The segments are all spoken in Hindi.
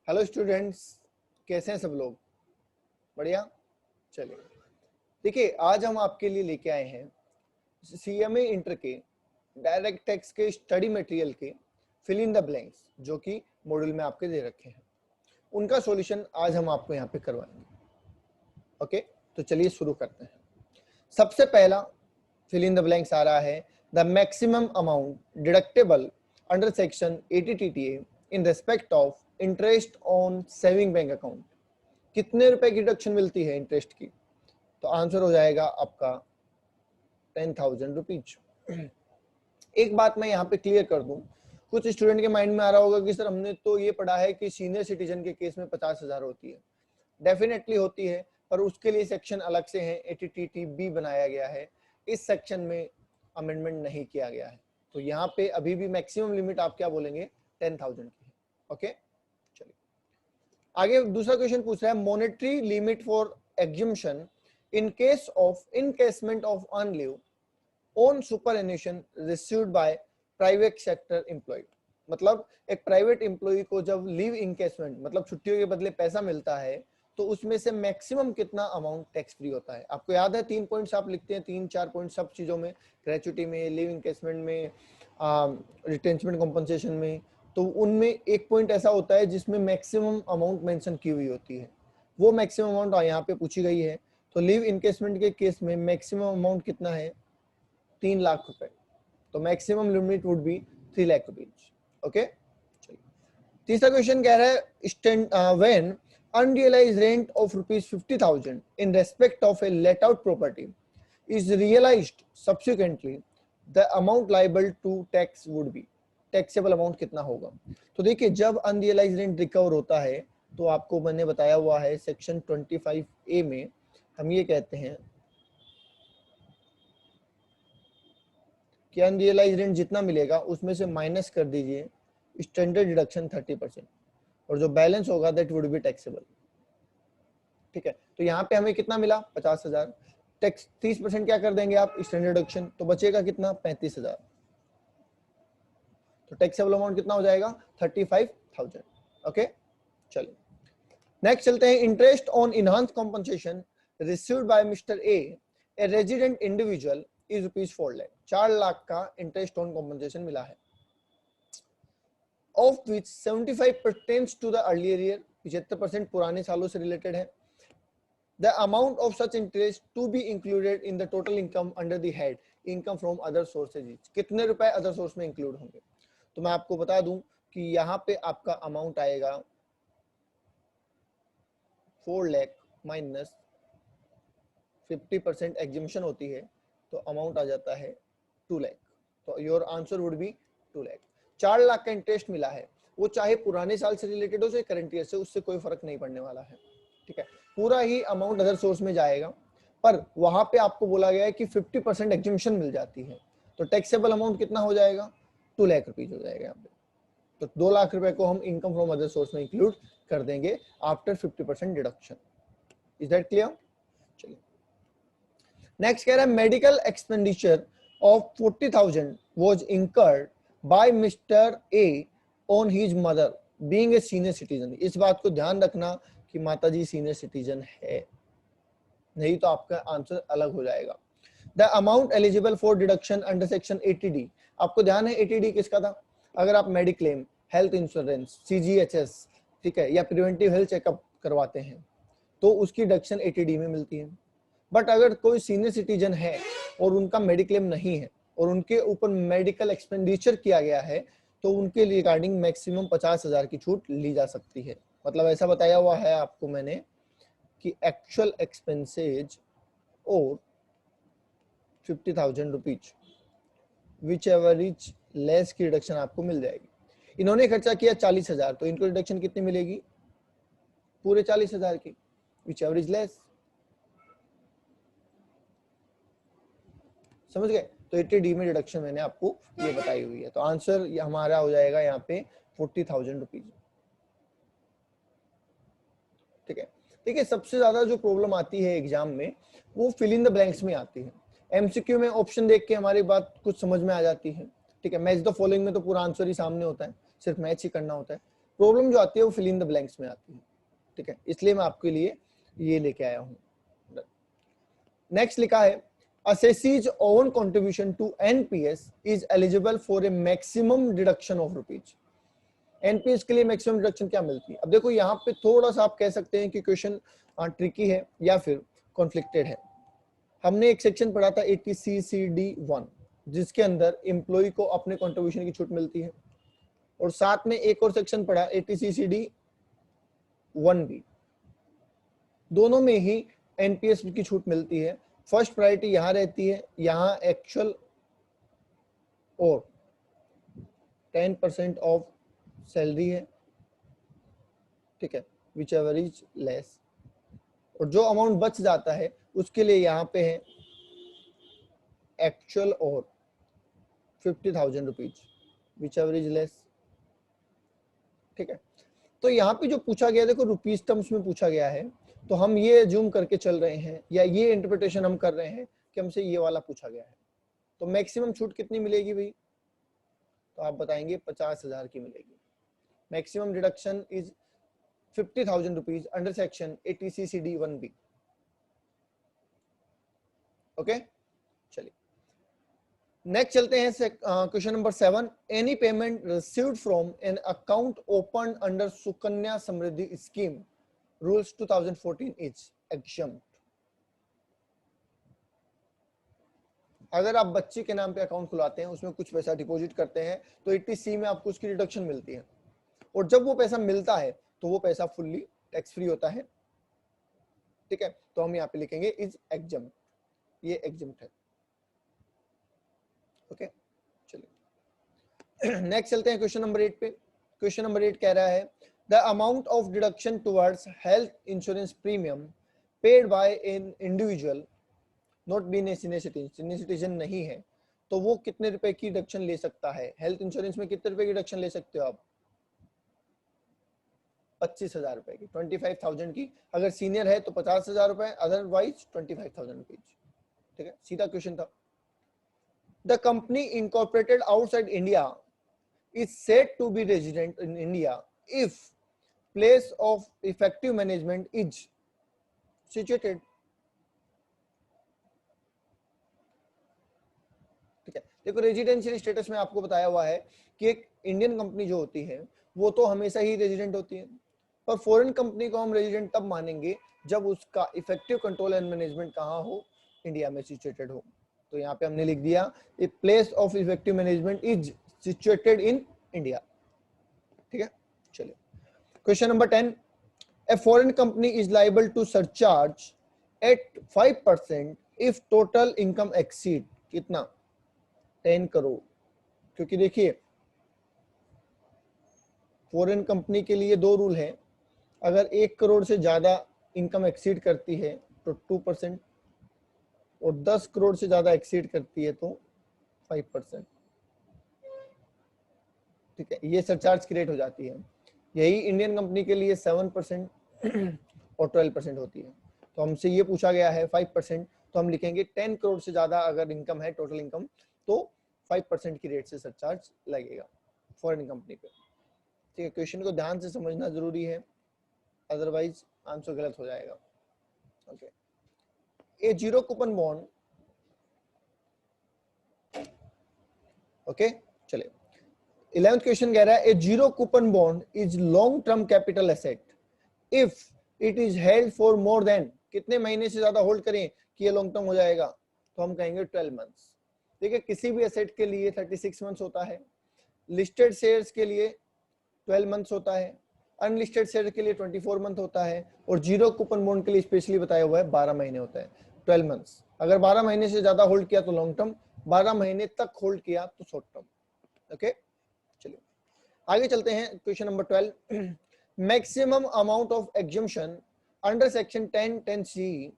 हेलो स्टूडेंट्स, कैसे हैं सब लोग? बढ़िया। चलिए, देखिए आज हम आपके लिए लेके आए हैं सीएमए इंटर के डायरेक्ट टेक्स्ट के स्टडी मटेरियल के फिल इन द ब्लैंक्स, जो कि मॉड्यूल में आपके दे रखे हैं। उनका सॉल्यूशन आज हम आपको यहाँ पे करवाएंगे। ओके, तो चलिए शुरू करते हैं। सबसे पहला फिल इन द ब्लैंक्स आ रहा है, the maximum amount deductible under section 80 TTA in respect of interest on saving bank account. कितने रुपए की डिडक्शन मिलती है इंटरेस्ट की? तो आंसर हो जाएगा आपका 10,000 रुपीज। एक बात मैं यहाँ पे क्लियर कर दूं, कुछ स्टूडेंट के माइंड में आ रहा होगा कि सर हमने तो ये पढ़ा है कि सीनियर सिटीजन के केस में 50,000 होती है। डेफिनेटली होती है, पर उसके लिए सेक्शन अलग से है, 80TTB बनाया गया है। इस सेक्शन में अमेंडमेंट नहीं किया गया है, तो यहाँ पे अभी भी मैक्सिमम लिमिट आप क्या बोलेंगे, 10,000 की है। ओके, चलिए आगे दूसरा क्वेश्चन पूछ रहा है, monetary limit for exemption in case of encashment of earn leave on superannuation received by private sector employ. मतलब एक प्राइवेट एम्प्लॉय को जब लीव इनकेसमेंट मतलब छुट्टियों के बदले पैसा मिलता है, तो उसमें से मैक्सिमम कितना अमाउंट टैक्स फ्री होता है? आपको याद है 3 पॉइंट्स आप लिखते हैं, 3-4 पॉइंट सब चीजों में, ग्रेचुटी में, लीव इनकेसमेंट में, रिटेंचमेंट कॉम्पनसेशन में। तो उनमें एक पॉइंट ऐसा होता है जिसमें मैक्सिमम अमाउंट मेंशन की हुई होती है, वो मैक्सिमम अमाउंट यहाँ पे पूछी गई है। तो लीव इनकेसमेंट के केस में मैक्सिमम अमाउंट कितना है? 3 लाख रुपए। तो maximum limit would be 3 lakh rupees. Okay, चलिए तीसरा क्वेश्चन कह रहा है, when unrealized rent of rupees 50,000 in respect of a let out property is realized subsequently, the amount liable to tax would be, taxable amount कितना होगा? तो देखिए, जब अनरियलाइज रेंट रिकवर होता है तो आपको मैंने बताया हुआ है सेक्शन 25A में हम ये कहते हैं कि अनरियलाइज रेंट जितना मिलेगा उसमें से माइनस कर दीजिए स्टैंडर्ड डिडक्शन 30%, और जो बैलेंस होगा दैट वुड बी टैक्सेबल। ठीक है, तो यहाँ पे हमें कितना मिला? 50,000। टैक्स 30% क्या कर देंगे आप? स्टैंडर्ड डिडक्शन, तो बचेगा कितना? 35,000। तो टैक्सेबल अमाउंट कितना हो जाएगा? 35,000। ओके, चलिए नेक्स्ट चलते हैं। Interest on enhanced compensation received by mister A resident individual is rupees 4 lakh. 4 lakh का इंटरेस्ट ऑन कॉम्पनसेशन मिला है, of which 75 pertains to the earlier year, 75% पुराने सालों से रिलेटेड है। The amount of such interest to be included in the total income under the head income from other sources, कितने रुपए अदर सोर्स में इंक्लूड होंगे? तो मैं आपको बता दूं कि यहाँ पे आपका अमाउंट आएगा 4 लाख माइनस 50% एग्जिबिशन होती है, तो अमाउंट आ जाता है 2 लाख। तो your answer would be 2 lakh. 4 lakh का इंटरेस्ट मिला है, वो चाहे पुराने साल से रिलेटेड हो चाहे करंट ईयर से, उससे कोई फर्क नहीं पड़ने वाला है। ठीक है, पूरा ही अमाउंट अदर सोर्स में जाएगा, पर वहां पे आपको बोला गया है कि 50% एग्जिबिशन मिल जाती है, तो टैक्सेबल अमाउंट कितना हो जाएगा? 2 लाख रुपीज हो जाएगा यहाँ पे। तो 2 लाख रुपए को हम इनकम फ्रॉम अदर सोर्स में इंक्लूड कर देंगे after 50% deduction. Is that clear? चलिए नेक्स्ट कह रहा है, medical expenditure of 40,000 was incurred by mister A on his mother being a senior citizen. इस बात को ध्यान रखना कि माताजी सीनियर सिटीजन है, नहीं तो आपका आंसर अलग हो जाएगा। The amount eligible for deduction under section 80D, आपको ध्यान है 80D किसका था? अगर आप मेडिक्लेम, हेल्थ इंश्योरेंस, CGHS, ठीक है, या प्रिवेंटिव हेल्थ चेकअप करवाते हैं तो उसकी डिडक्शन 80D में मिलती है। बट अगर कोई सीनियर सिटीजन है और उनका मेडिक्लेम नहीं है और उनके ऊपर मेडिकल एक्सपेंडिचर किया गया है, तो उनके रिगार्डिंग मैक्सिमम 50,000 की छूट ली जा सकती है। मतलब ऐसा बताया हुआ है आपको मैंने कि एक्चुअल एक्सपेंसेज और 50,000 rupees which ever is less की रिडक्शन आपको मिल जाएगी। इन्होंने खर्चा किया 40,000, तो इनको रिडक्शन कितनी मिलेगी? पूरे 40,000 की, विच एवर इज लेस। समझ गए? तो 80D में रिडक्शन मैंने आपको ये बताई हुई है, तो आंसर हमारा हो जाएगा यहाँ पे 40,000 रुपीज। ठीक है, देखिए सबसे ज्यादा जो प्रॉब्लम आती है एग्जाम में वो फिल इन द ब्लैंक्स में आती है। MCQ में ऑप्शन देख के हमारी बात कुछ समझ में आ जाती है। ठीक है, मैच द फॉलोइंग में तो पूरा आंसर ही सामने होता है, सिर्फ मैच ही करना होता है। प्रॉब्लम जो आती है वो फिल इन द ब्लैंक्स में आती है, ठीक है, इसलिए मैं आपके लिए ये लेके आया हूँ। नेक्स्ट लिखा है assessee's own contribution to NPS is eligible for a maximum deduction of rupees। NPS के लिए मैक्सिमम डिडक्शन क्या मिलती है? अब देखो यहाँ पे थोड़ा सा आप कह सकते हैं कि क्वेश्चन ट्रिकी है या फिर कॉन्फ्लिक्टेड है। हमने एक सेक्शन पढ़ा था 80CCD1 जिसके अंदर एम्प्लॉय को अपने कंट्रीब्यूशन की छूट मिलती है, और साथ में एक और सेक्शन पढ़ा 80CCD1B। दोनों में ही एनपीएस की छूट मिलती है। फर्स्ट प्रायोरिटी यहां रहती है, यहां एक्चुअल और 10% ऑफ सैलरी है, ठीक है, विच एवर इज लेस, और जो अमाउंट बच जाता है उसके लिए यहाँ पे है एक्चुअल और 50,000 rupees, which ever is less, ठीक है। तो यहाँ पे जो पूछा गया, देखो रुपीज टर्म्स में पूछा गया है, तो हम ये जूम करके चल रहे हैं या ये इंटरप्रिटेशन हम कर रहे हैं कि हमसे ये वाला पूछा गया है। तो मैक्सिमम छूट कितनी मिलेगी भाई? तो आप बताएंगे 50,000 की मिलेगी। Maximum deduction is 50,000 rupees under section 80CCD1B। Okay, चलिए नेक्स्ट चलते हैं question number 7। Any payment received from an account open under Sukanya Samriddhi scheme rules 2014 is exempt. अगर आप बच्ची के नाम पे अकाउंट खुलाते हैं, उसमें कुछ पैसा डिपॉजिट करते हैं, तो 80C में आपको उसकी डिडक्शन मिलती है, और जब वो पैसा मिलता है तो वो पैसा फुल्ली टैक्स फ्री होता है, ठीक है। तो हम यहाँ पे लिखेंगे इज एग्जम्प्ट, ये एग्जम्प्ट है। ओके, चलिए नेक्स्ट चलते हैं क्वेश्चन नंबर 8 पे। क्वेश्चन नंबर 8 कह रहा है the amount of deduction towards health insurance premium paid by an individual not being a senior citizen नहीं है, तो वो कितने रुपए की डिडक्शन ले सकता है? हेल्थ इंश्योरेंस में कितने रुपए की डिडक्शन ले सकते हो आप? 25,000 रुपए की, 25,000 की। अगर सीनियर है तो 50,000 रुपए, अदरवाइज 25,000 रुपीज, ठीक है, सीधा क्वेश्चन था। The company incorporated outside India is said to be resident in India if place of effective management is situated, ठीक है। देखो रेजिडेंशियल स्टेटस में आपको बताया हुआ है कि एक इंडियन कंपनी जो होती है वो तो हमेशा ही रेजिडेंट होती है, पर फॉरेन कंपनी को हम रेजिडेंट तब मानेंगे जब उसका इफेक्टिव कंट्रोल एंड मैनेजमेंट कहाँ हो? इंडिया में सिचुएटेड हो। तो यहाँ पे हमने लिख दिया a place of effective management is situated in India, ठीक है। चलिए question number 10। A foreign company is liable to surcharge at 5% if total income exceed कितना? 10 करोड़। क्योंकि देखिए फॉरेन कंपनी के लिए दो रूल हैं, अगर 1 करोड़ से ज्यादा इनकम एक्सीड करती है तो 2%, और 10 करोड़ से ज्यादा एक्सीड करती है तो 5%, ठीक है। ये सरचार्ज की रेट हो जाती है। यही इंडियन कंपनी के लिए 7% और 12% होती है। तो हमसे ये पूछा गया है 5%, तो हम लिखेंगे 10 करोड़ से ज्यादा अगर इनकम है, टोटल इनकम, तो 5% की रेट से सरचार्ज लगेगा फॉरेन कंपनी पे, ठीक है। क्वेश्चन को ध्यान से समझना जरूरी है, अदरवाइज आंसर गलत हो जाएगा। Okay, a zero coupon bond, okay, चलिए 11th क्वेश्चन कह रहा है a zero coupon bond is long term capital asset if it is held for more than, कितने महीने से ज्यादा होल्ड करें कि ये लॉन्ग टर्म हो जाएगा? तो हम कहेंगे 12 मंथ्स। देखिए किसी भी एसेट के लिए 36 मंथ्स होता है, लिस्टेड शेयर्स के लिए 12 मंथ्स होता है, अनलिस्टेड शेयर के लिए 24 मंथ होता है, और जीरो कूपन बॉन्ड के लिए स्पेशली बताया हुआ है 12 महीने होता है, 12 मंथ्स। अगर 12 महीने से ज्यादा होल्ड किया तो लॉन्ग टर्म, 12 महीने तक होल्ड किया तो शॉर्ट टर्म। ओके, चलिए आगे चलते हैं question number 12। Maximum amount of exemption under section 10(10)(c)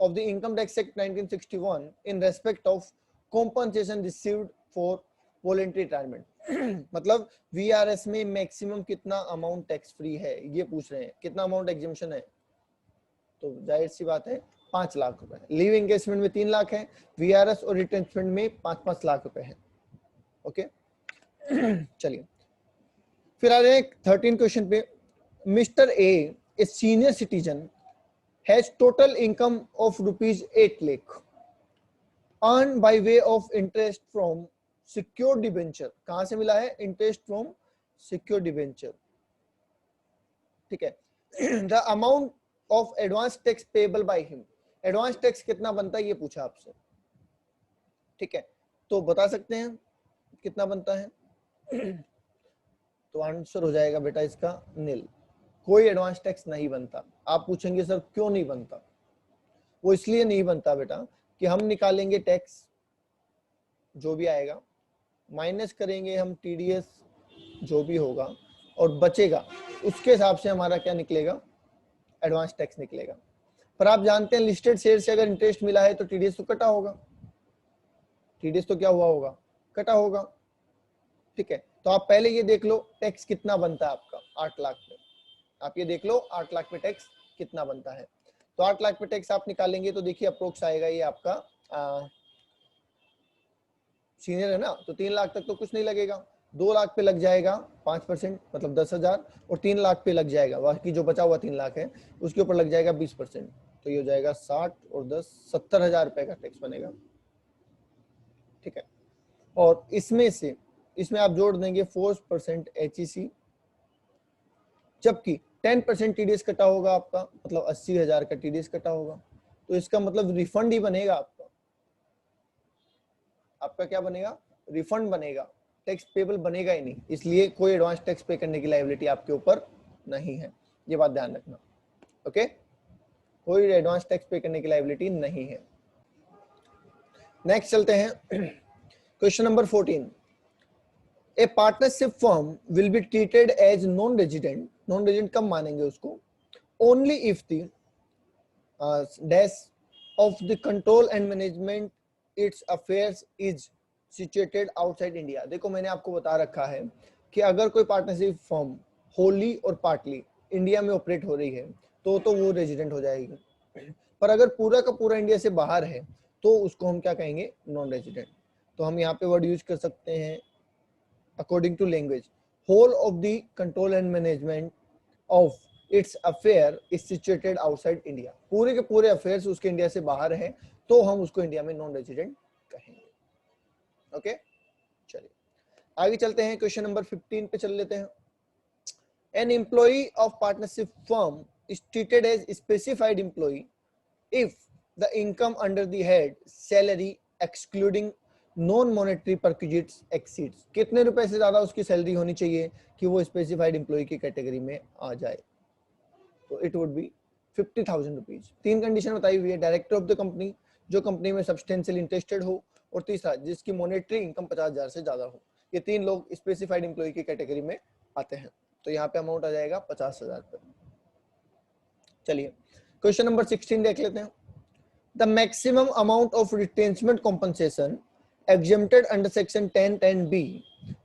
of the income tax act 1961 in respect of compensation received for voluntary retirement. मतलब वीआरएस में मैक्सिमम कितना अमाउंट टैक्स फ्री है, ये पूछ रहे हैं, कितना अमाउंट एग्जम्पशन है? तो जाहिर सी बात है 5 लाख रुपए। लीव एंगेजमेंट में 3 लाख है, वीआरएस और रिटेंचमेंट में 5-5 लाख रुपए है। ओके, चलिए फिर आ रहे हैं 13 क्वेश्चन पे। Mister A senior citizen has total income of ₹8 lakh earn by way of interest from secured debenture. कहां से मिला है? इंटरेस्ट फ्रॉम सिक्योर्ड डिबेंचर, ठीक है। The amount of advance tax payable by him, advance tax कितना बनता है ये पूछा आपसे, ठीक है। तो बता सकते हैं कितना बनता है? तो आंसर हो जाएगा बेटा इसका नील, कोई एडवांस टैक्स नहीं बनता। आप पूछेंगे सर क्यों नहीं बनता? वो इसलिए नहीं बनता बेटा कि हम निकालेंगे टैक्स जो भी आएगा, माइनस करेंगे हम टीडीएस जो भी होगा, और बचेगा उसके हिसाब से हमारा क्या निकलेगा? एडवांस टैक्स निकलेगा। पर आप जानते हैं लिस्टेड शेयर से अगर इंटरेस्ट मिला है तो टीडीएस तो कटा होगा, टीडीएस तो क्या हुआ होगा? कटा होगा, ठीक है। तो आप पहले ये देख लो टैक्स कितना बनता है आपका 8 लाख पे, आप ये देख लो 8 लाख पे टैक्स कितना बनता है। तो 8 लाख पे टैक्स आप निकालेंगे तो देखिए अप्रोक्स आएगा ये आपका सीनियर है ना, तो 3 लाख तक तो कुछ नहीं लगेगा। 2 लाख पे लग जाएगा 5% मतलब 10,000, और 3 लाख पे लग जाएगा, बाकी जो बचा हुआ 3 लाख है उसके ऊपर लग जाएगा 20%, तो ये हो जाएगा 60 और 10 70,000 रुपए का टैक्स बनेगा, ठीक है। और इसमें आप जोड़ देंगे 4% HEC, जबकि 10% टीडीएस कटा होगा आपका, मतलब 80,000 का टीडीएस कटा होगा। तो इसका मतलब रिफंड ही बनेगा आपका, आपका क्या बनेगा? रिफंड बनेगा, टैक्स पेबल बनेगा ही नहीं, इसलिए कोई एडवांस टैक्स पे करने की लायबिलिटी आपके ऊपर नहीं है, ये बात ध्यान रखना, ओके। कोई एडवांस टैक्स पे करने की लायबिलिटी नहीं है। नेक्स्ट चलते हैं question number 14। A partnership firm will be treated as non resident, non resident कब मानेंगे उसको? Only if the dash of the control and management its affairs is situated outside India. देखो मैंने आपको बता रखा है कि अगर कोई पार्टनरशिप फर्म होली और पार्टली इंडिया में ऑपरेट हो रही है तो वो रेजिडेंट हो जाएगी, पर अगर पूरा का पूरा इंडिया से बाहर है तो उसको हम क्या कहेंगे? Non resident. तो हम यहाँ पे वर्ड यूज कर सकते हैं according to language, whole of the control and management of its affair is situated outside India। पूरे के पूरे अफेयर्स उसके इंडिया से बाहर हैं तो हम उसको इंडिया में नॉन रेजिडेंट कहेंगे, ओके। चलिए आगे चलते हैं, क्वेश्चन नंबर 15 पे चल लेते हैं। An employee of partnership firm is treated as specified employee if the income under the head salary excluding non monetary perquisites exceeds. कितने रुपए से ज्यादा उसकी सैलरी होनी चाहिए कि वो स्पेसिफाइड एम्प्लॉय की कैटेगरी में आ जाए? तो it would B 50,000 rupees. 3 condition बताई हुई है, डायरेक्टर ऑफ द कंपनी, जो कंपनी में सब्सटेंशियल इंटरेस्टेड हो, और तीसरा जिसकी मॉनेटरी इनकम 50,000 से ज्यादा हो। ये 3 लोग स्पेसिफाइड एम्प्लॉय की कैटेगरी में आते हैं। तो यहाँ पे अमाउंट आ जाएगा 50,000 रुपए। चलिए क्वेश्चन नंबर 16 देख लेते हैं। The maximum amount of retrenchment compensation exempted under section 10(10)(b)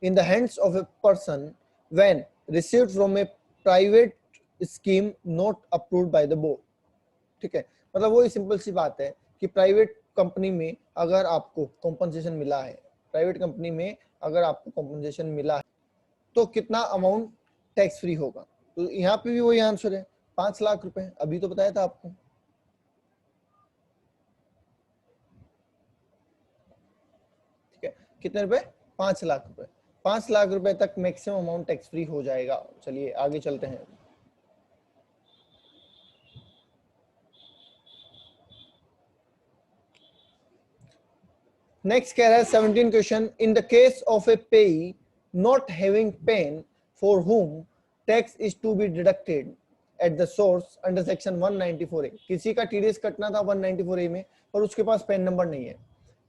in the hands of a person when received from a private scheme not approved by the board। ठीक है, मतलब वही सिंपल सी बात है कि प्राइवेट कंपनी में अगर आपको कॉम्पनसेशन मिला है, प्राइवेट कंपनी में अगर आपको कॉम्पनसेशन मिला है तो कितना अमाउंट टैक्स फ्री होगा? तो यहाँ पे भी वही आंसर है 5 लाख रुपए, अभी तो बताया था आपको। कितने रुपए? 5 लाख रुपए। 5 लाख रुपए तक मैक्सिमम अमाउंट टैक्स फ्री हो जाएगा। चलिए आगे चलते हैं। नेक्स्ट कह रहा है 17 question. In the case of a payee not having PAN for whom tax is to be deducted at the source under section 194A। किसी का टीडीएस कटना था 194A में, पर उसके पास पेन नंबर नहीं है,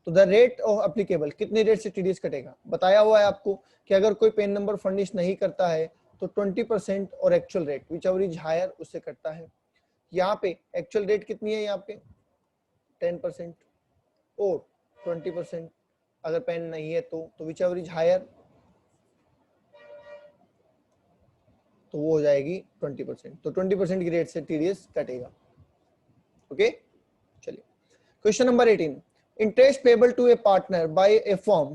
तो द रेट ऑफ एप्लीकेबल, कितनी रेट से टीडीएस कटेगा? बताया हुआ है आपको कि अगर कोई पेन नंबर फर्निश नहीं करता है तो 20% और actual rate whichever is higher उससे कटता है। यहाँ पे एक्चुअल रेट कितनी है? यहाँ पे 10% और 20% अगर पेन नहीं है तो विच एवर इज हायर तो वो हो जाएगी 20%। तो 20% की रेट से टीडीएस कटेगा, ओके। चलिए question number 18। Interest payable to a partner by a firm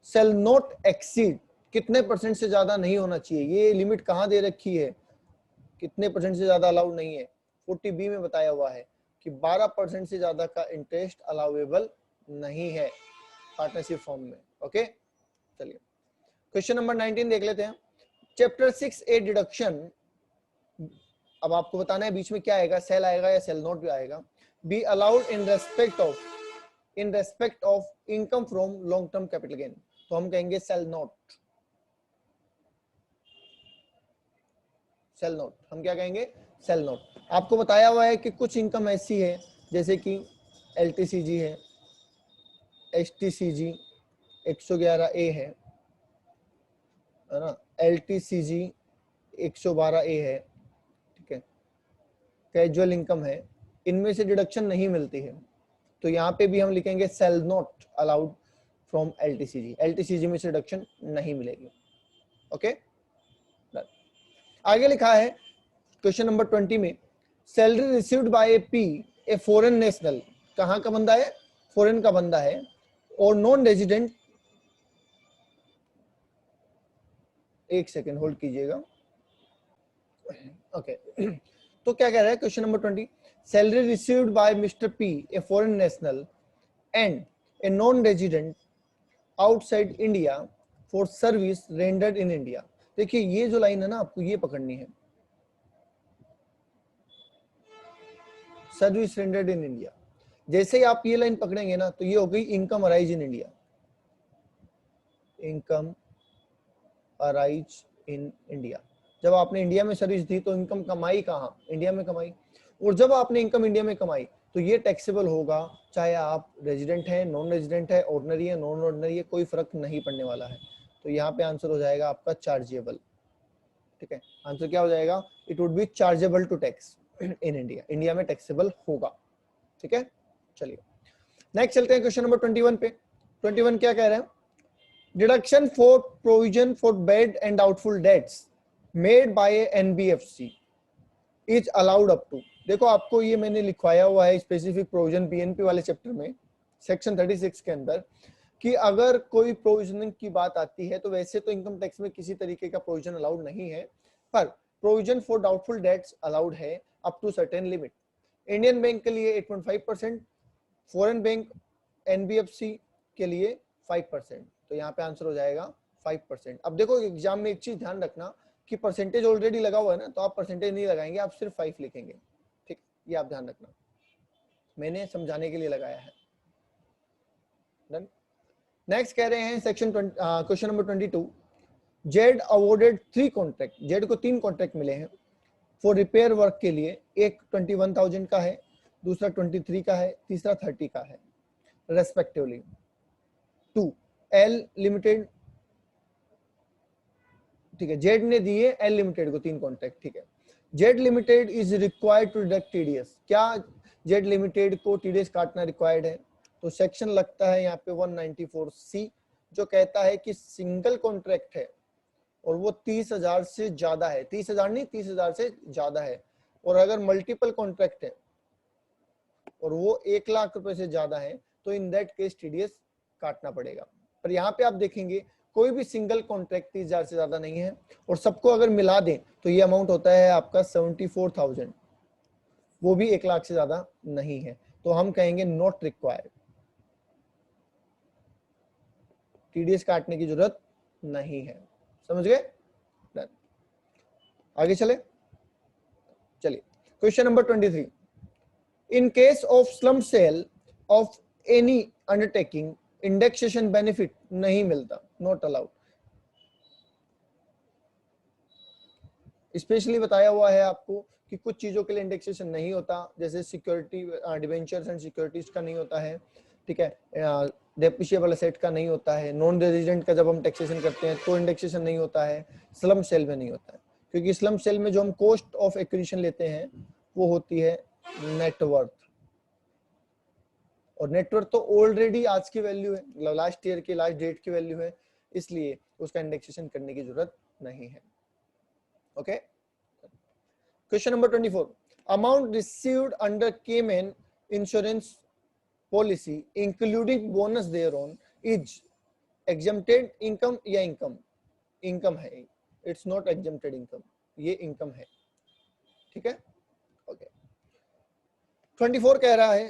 shall not exceed कितने परसेंट से ज्यादा नहीं होना चाहिए, ये लिमिट कहाँ दे रखी है, कितने परसेंट से ज्यादा अलाउड नहीं है, 40B में बताया हुआ है कि 12% से ज्यादा का इंटरेस्ट अलाउेबल नहीं है पार्टनरशिप फॉर्म में। ओके, चलिए क्वेश्चन नंबर 19 देख लेते हैं। चैप्टर 6A डिडक्शन, अब आपको बताना है बीच में क्या आएगा, सेल आएगा या सेल नोट भी आएगा। Be allowed in respect of income from long term capital gain, तो हम कहेंगे सेल नोट। सेल नोट हम क्या कहेंगे, सेल नोट। आपको बताया हुआ है कि कुछ इनकम ऐसी है जैसे कि LTCG है, HTCG 111A है ना, LTCG 112A है, ठीक है, कैजुअल इनकम है, इनमें से डिडक्शन नहीं मिलती है, तो यहाँ पे भी हम लिखेंगे sale not allowed from LTCG, LTCG में से डिडक्शन नहीं मिलेगी। ओके, आगे लिखा है क्वेश्चन नंबर 20 में, salary received by A P a foreign national, कहाँ का बंदा है, फॉरेन का बंदा है, और नॉन रेजिडेंट, एक सेकेंड होल्ड कीजिएगा। ओके तो क्या कह रहा है question number 20, salary received by mister P a foreign national and a non resident outside India for service rendered in India. देखिए ये जो लाइन है ना, आपको ये पकड़नी है, सर्विस रेंडर्ड इन इंडिया। जैसे ही आप ये लाइन पकड़ेंगे ना, तो ये हो गई income arise in India, income arise in India. जब आपने इंडिया में सर्विस दी तो इनकम कमाई कहाँ, इंडिया में कमाई, और जब आपने इनकम इंडिया में कमाई तो ये टैक्सेबल होगा, चाहे आप रेजिडेंट हैं, नॉन रेजिडेंट है, ऑर्डिनरी है, नॉन ऑर्डिनरी है, कोई फर्क नहीं पड़ने वाला है। तो यहाँ पे आंसर हो जाएगा आपका चार्जेबल। ठीक है, आंसर क्या हो जाएगा, it would be chargeable to tax in India, India में टैक्सेबल होगा। ठीक है, चलिए नेक्स्ट चलते हैं क्वेश्चन नंबर 21 पे। 21 क्या कह रहे हैं, deduction for provision for bad and doubtful debts made by NBFC is allowed up to. देखो आपको ये मैंने लिखवाया हुआ है स्पेसिफिक प्रोविजन PNP वाले चैप्टर में सेक्शन 36 के अंदर, कि अगर कोई प्रोविजनिंग की बात आती है तो वैसे तो इनकम टैक्स में किसी तरीके का प्रोविजन अलाउड नहीं है, पर provision for doubtful debts allowed है up to certain limit. Indian Bank के लिए 8.5%, फॉरेन बैंक NBFC के लिए 5%, तो यहाँ पे आंसर हो जाएगा 5%। अब देखो एग्जाम में एक चीज ध्यान रखना कि परसेंटेज ऑलरेडी लगा हुआ है ना, तो आप परसेंटेज नहीं लगाएंगे, आप सिर्फ 5 लिखेंगे। ठीक, ये आप ध्यान रखना, मैंने समझाने के लिए लगाया है। डन। नेक्स्ट कह रहे हैं section question number 22, Z awarded 3 contract, Z को 3 कॉन्ट्रैक्ट मिले हैं फॉर रिपेयर वर्क के लिए, एक 21,000 का है, दूसरा 23 का है, तीसरा 30 का है रेस्पेक्टिवली टू एल लिमिटेड। ठीक है, जेड ने दिए एल लिमिटेड को 3 कॉन्ट्रैक्ट। ठीक है, Z limited is required to deduct TDS, क्या जेड लिमिटेड को TDS काटना रिक्वायर्ड है, तो सेक्शन लगता है यहाँ पे 194C, जो कहता है कि सिंगल कॉन्ट्रैक्ट है और वो 30,000 से ज्यादा है, 30,000 नहीं 30,000 से ज्यादा है, और अगर मल्टीपल कॉन्ट्रैक्ट है और वो 1 लाख रुपए से ज्यादा है तो इन दैट केस TDS काटना पड़ेगा। पर यहाँ पे आप देखेंगे कोई भी सिंगल कॉन्ट्रैक्ट 30,000 से ज्यादा नहीं है, और सबको अगर मिला दें तो ये अमाउंट होता है आपका 74,000, वो भी 1 लाख से ज्यादा नहीं है, तो हम कहेंगे नॉट रिक्वायर्ड, TDS काटने की जरूरत नहीं है। समझ गए? आगे चले, चलिए question number 23, in case of slump sale of any undertaking indexation benefit नहीं मिलता, नॉट अलाउड। स्पेशली बताया हुआ है आपको कि कुछ चीजों के लिए इंडेक्सेशन नहीं होता, जैसे सिक्योरिटी डिबेंचर्स एंड सिक्योरिटीज का नहीं होता है, ठीक है, डेप्रिशिएबल एसेट का नहीं होता है, नॉन रेजिडेंट का जब हम टैक्सेशन करते हैं तो इंडेक्सेशन नहीं होता है, स्लम सेल में नहीं होता है, क्योंकि स्लम सेल में जो हम कॉस्ट ऑफ एक्विजिशन लेते हैं वो होती है नेटवर्थ, और नेटवर्थ तो ऑलरेडी आज की वैल्यू है, लास्ट ईयर की लास्ट डेट की वैल्यू है, इसलिए उसका इंडेक्सेशन करने की जरूरत नहीं है। Okay, question number 24, amount received under keyman insurance policy including bonus thereon is exempted income या इनकम। इनकम है, इट्स नॉट एग्जेम्प्टेड इनकम, ये इनकम है, ठीक है। ओके 24 कह रहा है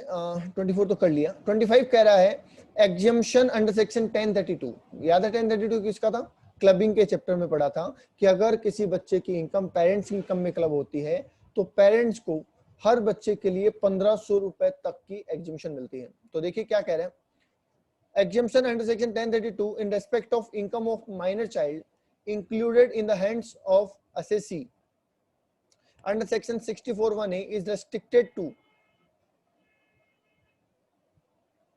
24 तो कर लिया। 25 कह रहा है एग्जम्पशन अंडर सेक्शन 1032। याद है 1032 किसका था? क्लबिंग के चैप्टर में पढ़ा था कि अगर किसी बच्चे की इनकम पेरेंट्स की इनकम में क्लब होती है तो पेरेंट्स को हर बच्चे के लिए 1500 रुपए तक की एग्जम्पशन मिलती है। तो देखिए क्या कह रहे हैं, exemption under section 1032 in respect of income of minor child included in the hands of assessee under section 64(1)(a) is restricted to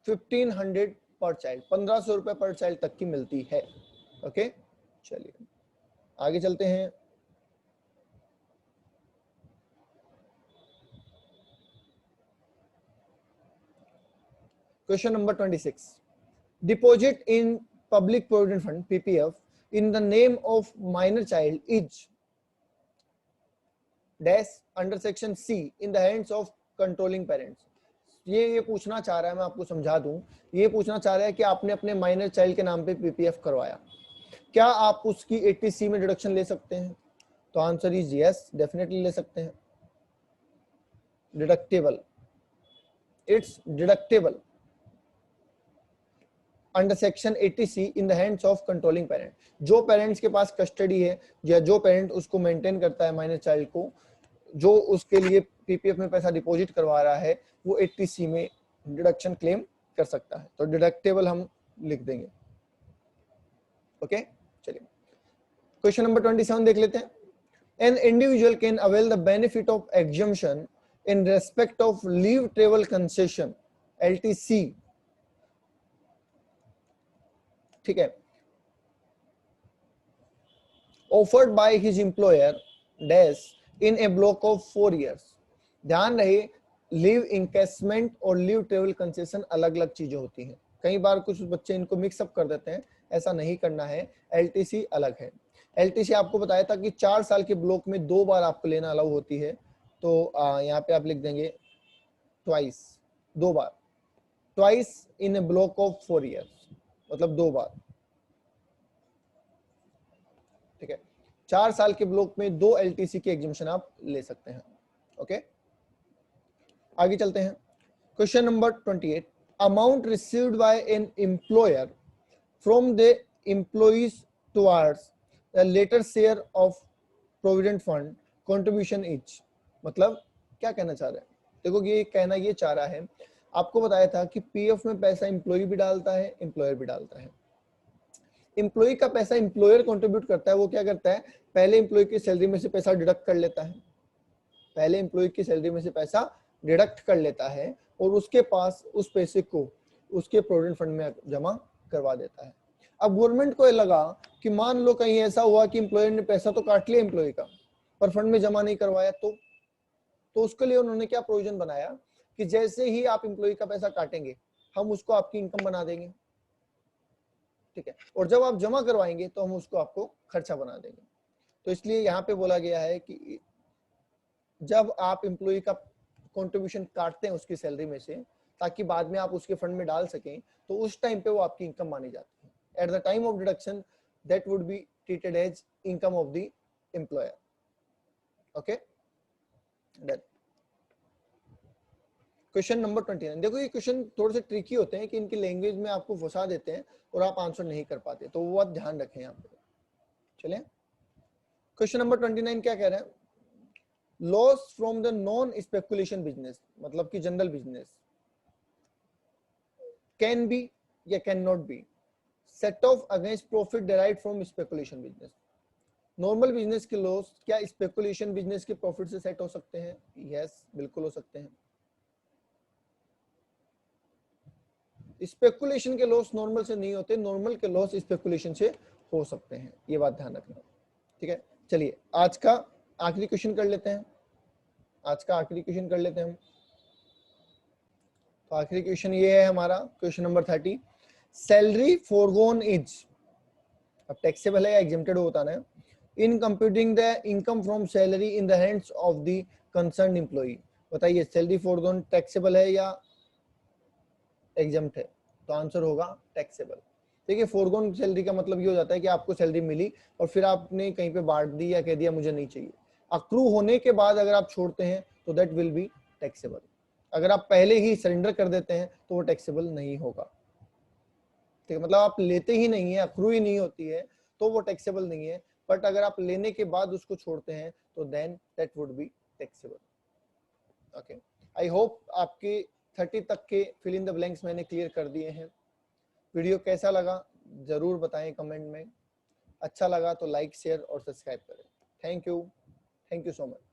1500 पर चाइल्ड, 1500 रुपए पर चाइल्ड तक की मिलती है। ओके चलिए आगे चलते हैं। Question number 26, deposit in public provident fund PPF in the name of minor child is dash under section C in the hands of controlling parents। ये पूछना चाह रहा है, मैं आपको समझा दूं, ये पूछना चाह रहा है कि आपने अपने माइनर चाइल्ड के नाम पे पीपीएफ करवाया, क्या आप उसकी 80C में डिडक्शन ले सकते हैं? तो आंसर इज यस, डेफिनेटली ले सकते हैं। Deductible, it's deductible under section 80C in the hands of controlling parent. जो पेरेंट्स के पास कस्टडी है या जो पेरेंट उसको मेंटेन करता है माइनर चाइल्ड को, जो उसके लिए पीपीएफ में पैसा डिपॉजिट करवा रहा है, वो 80C में डिडक्शन क्लेम कर सकता है। तो डिडक्टेबल हम लिख देंगे। ओके चलिए क्वेश्चन नंबर 27 देख लेते हैं। An individual can avail the benefit of exemption in respect of leave travel concession LTC, ठीक है, offered by his employer dash in a block of 4 years। ध्यान रहे लीव इंकेसमेंट और लीव ट्रेवल कंसेशन अलग अलग चीजें होती हैं, कई बार कुछ बच्चे इनको मिक्सअप कर देते हैं, ऐसा नहीं करना है। एलटीसी अलग है। एलटीसी आपको बताया था कि 4 साल के ब्लॉक में 2 बार आपको लेना अलाउ होती है, तो यहाँ पे आप लिख देंगे twice, 2 bar, twice in A block of 4 years, मतलब 2 बार, ठीक है। 4 साल के ब्लॉक में 2 एलटीसी की एग्जम्पशन आप ले सकते हैं। ओके आगे चलते हैं। Question number 28, amount received by an employer from the employees towards the latter share of provident fund contribution each. मतलब क्या कहना चाह रहा है? देखो ये कहना ये चाह रहा है, आपको बताया था कि पीएफ में पैसा एम्प्लॉय भी डालता है, एम्प्लॉयर भी डालता है। एम्प्लॉय का पैसा एम्प्लॉयर कंट्रीब्यूट करता है, वो क्या करता है, पहले एम्प्लॉय की सैलरी में से पैसा डिडक्ट कर लेता है, पहले एम्प्लॉय की सैलरी में से पैसा डिडक्ट कर लेता है और उसके पास उस पैसे को उसके प्रोविडेंट फंड में जमा करवा देता है। अब गवर्नमेंट को लगा कि मान लो कहीं ऐसा हुआ कि एम्प्लॉयर ने पैसा तो काट लिया एम्प्लॉय का, पर फंड में जमा नहीं करवाया, तो उसके लिए उन्होंने क्या प्रोविजन बनाया कि जैसे ही आप एम्प्लॉय का पैसा काटेंगे हम उसको आपकी इनकम बना देंगे, ठीक है, और जब आप जमा करवाएंगे तो हम उसको आपको खर्चा बना देंगे। तो इसलिए यहाँ पे बोला गया है कि जब आप एम्प्लॉय का कंट्रीब्यूशन काटते हैं उसकी सैलरी में से ताकि बाद में आप उसके फंड में डाल सकें, तो उस टाइम पे वो आपकी इनकम मानी जाती है। At the time of deduction that would be treated as income of the employer. Okay done. Question number 29, देखो ये क्वेश्चन थोड़े से ट्रिकी होते हैं कि इनकी लैंग्वेज में आपको फंसा देते हैं और आप आंसर नहीं कर पाते, तो वो आप ध्यान रखें यहाँ पे। चलिए क्वेश्चन नंबर 29 क्या कह रहे हैं, loss from the non speculation business, मतलब कि जनरल बिजनेस, कैन बी या can not be set of against profit derived from speculation business. Normal business के लॉस क्या स्पेकुलेशन बिजनेस के प्रॉफिट से सेट हो सकते हैं? यस बिल्कुल हो सकते हैं। स्पेकुलेशन के लॉस नॉर्मल से नहीं होते, नॉर्मल के लॉस स्पेकुलेशन से हो सकते हैं, ये बात ध्यान रखना, ठीक है। चलिए आज का आखिरी क्वेश्चन कर लेते हैं, आज का आखिरी क्वेश्चन कर लेते हैं हम। तो आखिरी क्वेश्चन ये है हमारा क्वेश्चन नंबर 30, सैलरी फोरगोन इज, अब टैक्सेबल है या एग्जेम्प्टेड होता है, in computing the income from salary in the hands of the concern employee. बताइए सैलरी फोरगोन टैक्सेबल है या एग्जेम्प्ट है? तो आंसर होगा टैक्सेबल। देखिए फोरगोन सैलरी का मतलब ये हो जाता है कि आपको सैलरी मिली और फिर आपने कहीं पे बांट दी या कह दिया मुझे नहीं चाहिए। अक्रू होने के बाद अगर आप छोड़ते हैं तो दैट विल बी टैक्सेबल। अगर आप पहले ही सरेंडर कर देते हैं तो वो टैक्सेबल नहीं होगा। ठीक है, मतलब आप लेते ही नहीं है, अक्रू ही नहीं होती है तो वो टैक्सेबल नहीं है। बट अगर आप लेने के बाद उसको छोड़ते हैं तो then that would be taxable. Okay, I hope आपके 30 तक के फिल इन द ब्लैंक्स मैंने क्लियर कर दिए हैं। वीडियो कैसा लगा जरूर बताएं कमेंट में। अच्छा लगा तो लाइक शेयर और सब्सक्राइब करें। Thank you so much.